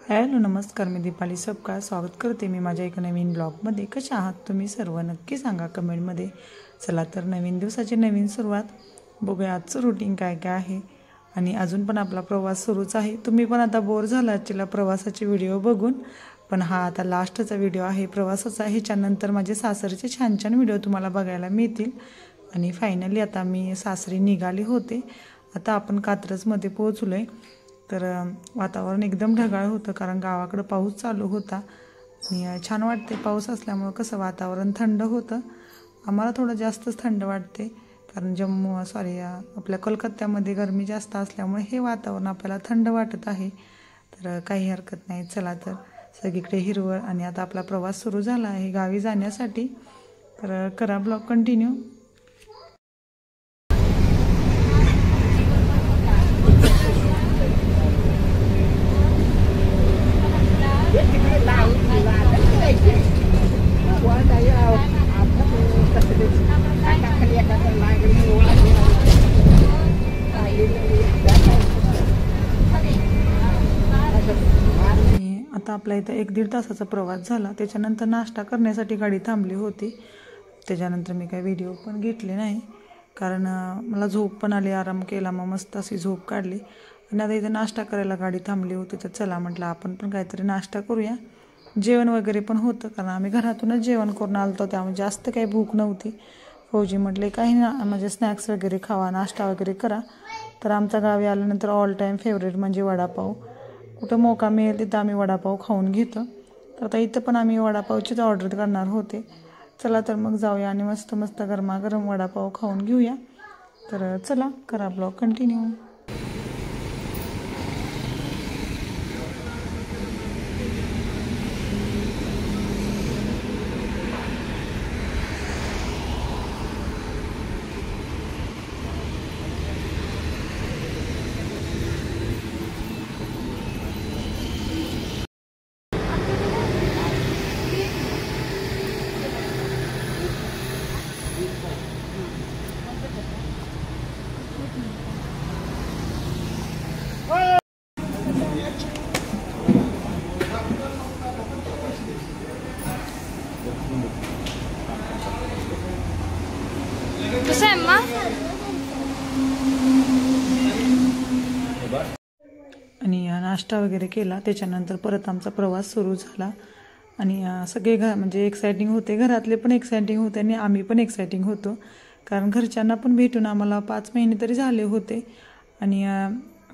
Hello नमस्कार, मी दीपाली सबका स्वागत करते मी माझ्या एका नवीन ब्लॉगमध्ये। कशा आहात तुम्ही सर्व नक्की सांगा कमेंटमध्ये। चला तर नवीन दिवसाची नवीन सुरुवात बघूया। आजचं रुटीन काय काय आहे आणि अजून पण आपला प्रवास सुरूच आहे। तुम्ही पण आता बोर झाला असतील प्रवासाचे व्हिडिओ बघून, पण हा आता लास्टचा व्हिडिओ आहे प्रवासाचा। ह्याच्यानंतर माझे सासरचे छान छान व्हिडिओ तुम्हाला बघायला मिळतील। आणि फायनली आता मी सासरी निघाले होते। आता आपण कात्रजमध्ये पोहोचलोय। तर वातावरण एकदम ढगाळ होतं कारण गावाकडे पाऊस चालू होता आणि छान वाटते पाऊस असल्यामुळे। कसं वातावरण थंड होतं, आम्हाला थोडं जास्तच थंड वाटते कारण आपल्या कोलकात्यामध्ये गरमी जास्त असल्यामुळे हे वातावरण आपल्याला थंड वाटत आहे। तर काही हरकत नाही। चला तर सगळीकडे हिरवळ आणि आता आपला प्रवास सुरू झाला आहे गावी जाण्यासाठी। तर करा ब्लॉग कंटिन्यू। आता आपल्या इथं 1-1.5 तासाचा प्रवास झाला। त्याच्यानंतर नाश्ता करण्यासाठी गाडी थांबली होती। त्याच्यानंतर मी काही व्हिडिओ पण घेतले नाही कारण मला झोप पण आली, आराम केला, मग मस्त अशी झोप काढली। आणि आता इथं नाश्ता करायला गाडी थांबली होती, तर चला म्हटलं आपण पण काहीतरी नाश्ता करूया। जेवण वगैरे पण होतं कारण आम्ही घरातूनच जेवण करून आलतो, त्यामुळे जास्त काही भूक नव्हती। फौजी म्हटले काही ना म्हणजे स्नॅक्स वगैरे खावा, नाश्ता वगैरे करा। तर आमच्या गावी आल्यानंतर ऑल टाईम फेवरेट म्हणजे वडापाव। कुठं मौका मिळेल तिथं आम्ही वडापाव खाऊन घेतो। तर आता इथं पण आम्ही वडापावचीच ऑर्डर करणार होते। चला तर मग जाऊया आणि मस्त मस्त गरमागरम वडापाव खाऊन घेऊया। तर चला करा ब्लॉग कंटिन्यू। आणि नाश्ता वगैरे केला। त्याच्यानंतर परत आमचा प्रवास सुरू झाला आणि सगळे म्हणजे एक्साइटिंग होते, घरातले पण एक्साइटिंग होते आणि आम्ही पण एक्साइटिंग होतो कारण घरच्यांना पण भेटून आम्हाला 5 महिने तरी झाले होते। आणि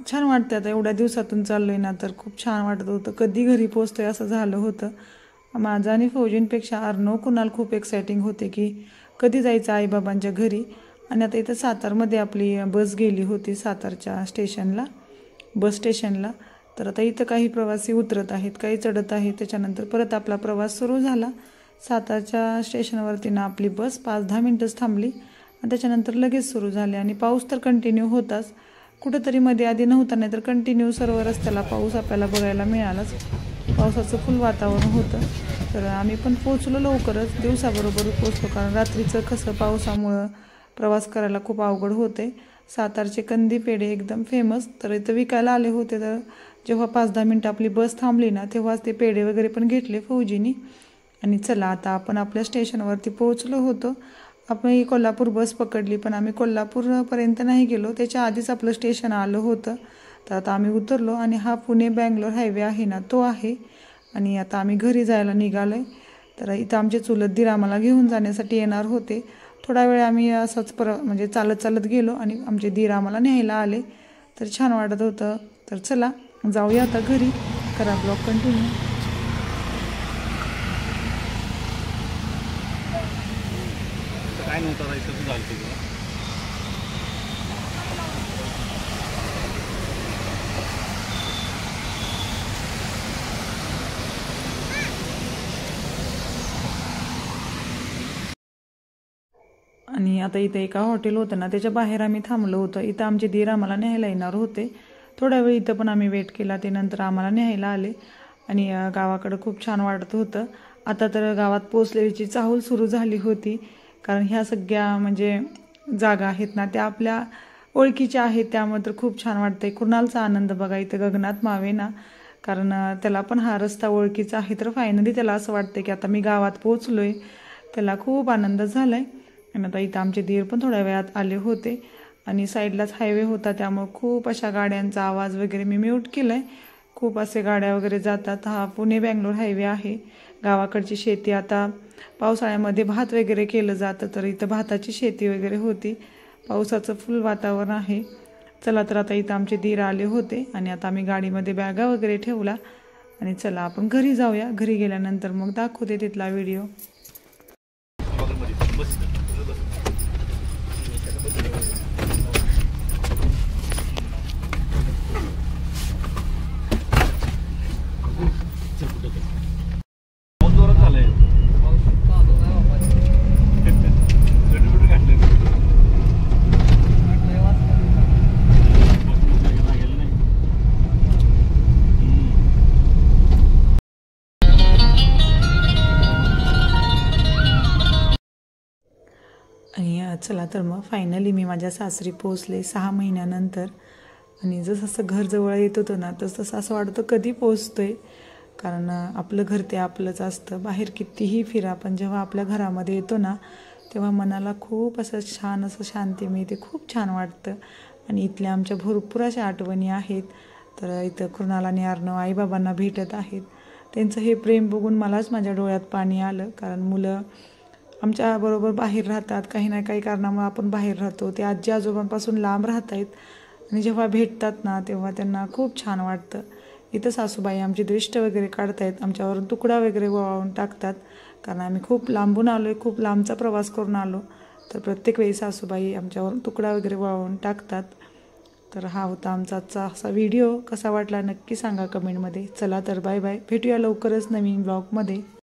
छान वाटतं आता एवढ्या दिवसातून चाललोय ना, तर खूप छान वाटत होतं। कधी घरी पोहोचतोय असं झालं होतं। माझं आणि फौजींपेक्षा अर्णव कुणाल खूप एक्साइटिंग होते की कधी जायचं आईबाबांच्या घरी। आणि आता इथं सातारमध्ये आपली बस गेली होती सातारच्या स्टेशनला, बस स्टेशनला। तर आता इथं काही प्रवासी उतरत आहेत, काही चढत आहेत। त्याच्यानंतर परत आपला प्रवास सुरू झाला। सातारच्या स्टेशनवरती ना आपली बस 5-10 मिनटंच थांबली आणि त्याच्यानंतर लगेच सुरू झाले। आणि पाऊस तर कंटिन्यू होताच, कुठंतरी मध्ये आधी नव्हता, नाही तर कंटिन्यू सर्व रस्त्याला पाऊस आपल्याला बघायला मिळालाच। पावसाचं फुल वातावरण होतं। तर आम्ही पण पोचलो लवकरच, दिवसाबरोबर पोचलो कारण रात्रीचं कसं पावसामुळं प्रवास करायला खूप अवघड होते। सातारचे कंदी पेढे एकदम फेमस, तर इथं विकायला आले होते। तर जेव्हा 5-10 मिनटं आपली बस थांबली ना, तेव्हाच ते पेढे वगैरे पण घेतले फौजीनी। आणि चला आता आपण आपल्या स्टेशनवरती पोहोचलो होतो। आपण कोल्हापूर बस पकडली, पण आम्ही कोल्हापूरपर्यंत नाही गेलो, त्याच्या आधीच आपलं स्टेशन आलं होतं। तर आता आम्ही उतरलो आणि हा पुणे-बेंगलोर हायवे आहे ना, तो आहे। आणि आता आम्ही घरी जायला निघालो आहे। तर इथं आमचे चुलत दीर आम्हाला घेऊन जाण्यासाठी येणार होते। थोडा वेळ आम्ही असंच म्हणजे चालत चालत गेलो आणि आमचे दीर आम्हाला न्यायला आले। तर छान वाटत होतं। तर चला जाऊया आता घरी, करा ब्लॉग कंटिन्यू। आणि आता इथे एका हॉटेल होतं ना, त्याच्या बाहेर आम्ही थांबलो होतो। इथं आमचे दीर आम्हाला न्यायला येणार होते। थोडा वेळ इथं पण आम्ही वेट केला, ते नंतर आम्हाला न्यायला आले। आणि गावाकडे खूप छान वाटत होतं। आता तर गावात पोचल्याची चाहूल सुरू झाली होती कारण ह्या सगळ्या म्हणजे जागा आहेत ना, त्या आपल्या ओळखीच्या आहेत, त्यामुळे तर खूप छान वाटतंय। कुणालचा आनंद बघा इथं गगनात मावेना, कारण त्याला पण हा रस्ता ओळखीचा आहे. तर फायनली त्याला असं वाटतं की आता मी गावात पोचलो आहे. त्याला खूप आनंद झाला आहे. आणि आता इथं आमचे दीर पण थोड्या वेळात आले होते आणि साईडलाच हायवे होता, त्यामुळे खूप अशा गाड्यांचा आवाज वगैरे मी म्यूट केला आहे. खूप असे गाड्या वगैरे जातात. हा पुणे बेंगलोर हायवे आहे. गावाकडची शेती आता पावसाळ्यामध्ये भात वगैरे केलं जातं, तर इथं भाताची शेती वगैरे होती. पावसाचं फुल वातावरण आहे. चला तर आता इथं आमचे दीर आले होते आणि आता आम्ही गाडीमध्ये बॅगा वगैरे ठेवला आणि चला आपण घरी जाऊया. घरी गेल्यानंतर मग दाखवते तिथला व्हिडिओ. आणि चला तर मग फायनली मी माझ्या सासरी पोचले 6 महिन्यानंतर. आणि जसं घर जवळ येत होतं ना तसं असं वाटतं कधी पोचतोय, कारण आपलं घर ते आपलंच असतं. बाहेर कितीही फिरा पण जेव्हा आपल्या घरामध्ये येतो ना तेव्हा मनाला खूप असं छान असं शांती मिळते, खूप छान वाटतं. आणि इथल्या आमच्या भरपूर अशा आठवणी आहेत. तर इथं कृणाल आणि अर्णव आईबाबांना भेटत आहेत. त्यांचं हे प्रेम बघून मलाच माझ्या डोळ्यात पाणी आलं, कारण मुलं आमच्याबरोबर बाहेर राहतात, काही ना काही कारणामुळे आपण बाहेर राहतो. ते आजी आजोबांपासून लांब राहत आहेत आणि जेव्हा भेटतात ना तेव्हा त्यांना खूप छान वाटतं. इथं सासूबाई आमची दृष्ट वगैरे काढतायत, आमच्यावरून तुकडा वगैरे वाळून टाकतात, कारण आम्ही खूप लांबून आलो आहे, खूप लांबचा प्रवास करून आलो. तर प्रत्येक वेळी सासूबाई आमच्यावरून तुकडा वगैरे वाळून टाकतात. तर हा होता आमचा आजचा असा व्हिडिओ. कसा वाटला नक्की सांगा कमेंटमध्ये. चला तर बाय बाय, भेटूया लवकरच नवीन ब्लॉगमध्ये.